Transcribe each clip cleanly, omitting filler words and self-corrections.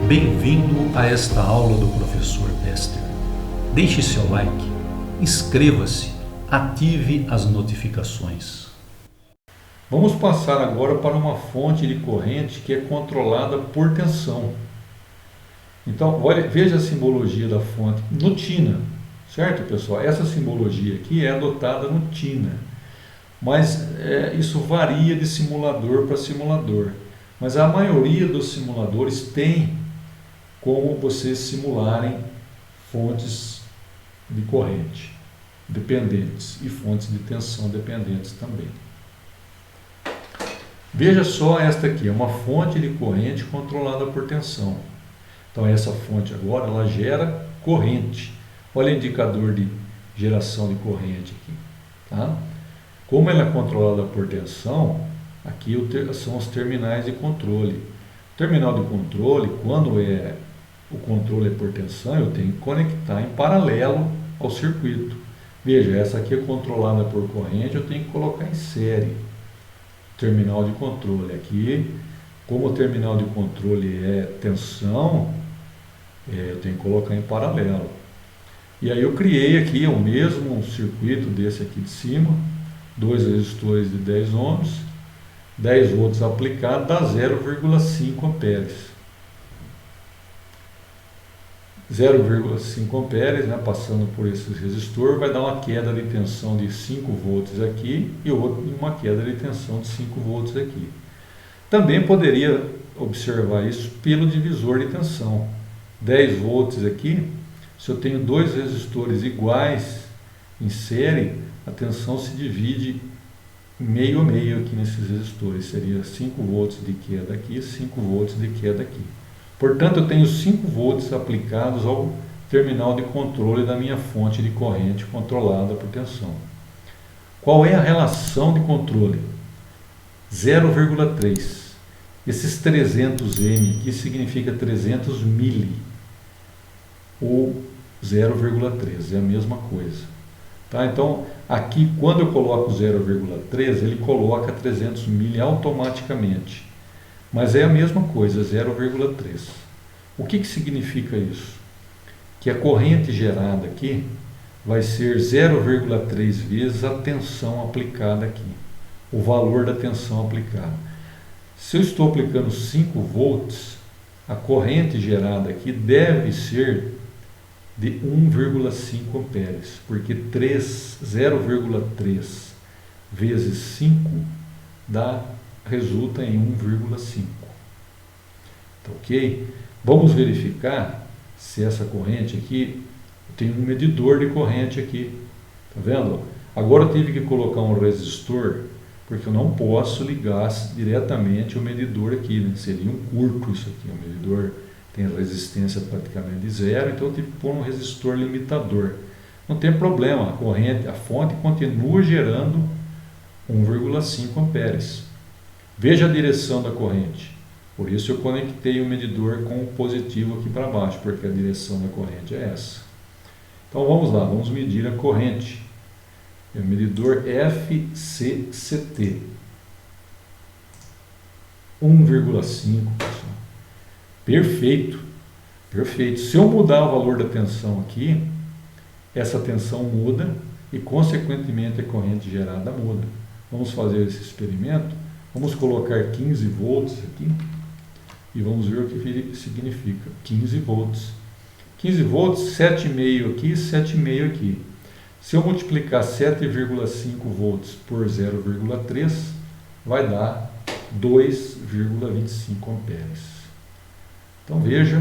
Bem-vindo a esta aula do professor Bester. Deixe seu like, inscreva-se, ative as notificações. Vamos passar agora para uma fonte de corrente que é controlada por tensão. Então, veja a simbologia da fonte no TINA, certo, pessoal? Essa simbologia aqui é adotada no TINA, mas isso varia de simulador para simulador. Mas a maioria dos simuladores tem como vocês simularem fontes de corrente dependentes e fontes de tensão dependentes também. Veja só esta aqui, é uma fonte de corrente controlada por tensão. Então essa fonte agora, ela gera corrente. Olha o indicador de geração de corrente aqui. Tá? Como ela é controlada por tensão, aqui são os terminais de controle. O terminal de controle, quando o controle é por tensão, eu tenho que conectar em paralelo ao circuito. Veja, essa aqui é controlada por corrente, eu tenho que colocar em série. Terminal de controle aqui, como o terminal de controle é tensão, eu tenho que colocar em paralelo. E aí eu criei aqui o mesmo circuito desse aqui de cima, dois resistores de 10 ohms, 10 volts aplicado dá 0,5 amperes. 0,5 amperes, né, passando por esse resistor, vai dar uma queda de tensão de 5 volts aqui e uma queda de tensão de 5 volts aqui. Também poderia observar isso pelo divisor de tensão. 10 volts aqui, se eu tenho dois resistores iguais em série, a tensão se divide meio a meio aqui nesses resistores. Seria 5 volts de queda aqui, 5 volts de queda aqui. Portanto, eu tenho 5 volts aplicados ao terminal de controle da minha fonte de corrente controlada por tensão. Qual é a relação de controle? 0,3. Esses 300M aqui significa 300 mili, ou 0,3, é a mesma coisa. Tá? Então, aqui, quando eu coloco 0,3, ele coloca 300 mili automaticamente. Mas é a mesma coisa, 0,3. O que significa isso? Que a corrente gerada aqui vai ser 0,3 vezes a tensão aplicada aqui. O valor da tensão aplicada. Se eu estou aplicando 5 volts, a corrente gerada aqui deve ser de 1,5 amperes, porque 0,3 vezes 5 resulta em 1,5. Tá, ok? Vamos verificar se essa corrente aqui, tem um medidor de corrente aqui. Tá vendo? Agora eu tive que colocar um resistor, porque eu não posso ligar diretamente o medidor aqui, né? Seria um curto isso aqui. O medidor tem resistência praticamente de zero, então eu tive que pôr um resistor limitador. Não tem problema, a fonte continua gerando 1,5 amperes. Veja a direção da corrente. Por isso eu conectei o medidor com o positivo aqui para baixo, porque a direção da corrente é essa. Então vamos lá, vamos medir a corrente. É o medidor FCCT. 1,5. Perfeito. Perfeito. Se eu mudar o valor da tensão aqui, essa tensão muda e consequentemente a corrente gerada muda. Vamos fazer esse experimento. Vamos colocar 15 volts aqui e vamos ver o que significa 15 volts. 15 volts, 7,5 aqui, 7,5 aqui. Se eu multiplicar 7,5 volts por 0,3, vai dar 2,25 amperes. Então veja,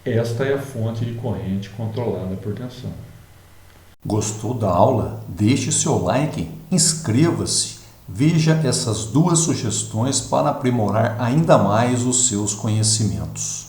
esta é a fonte de corrente controlada por tensão. Gostou da aula? Deixe seu like, inscreva-se. Veja essas duas sugestões para aprimorar ainda mais os seus conhecimentos.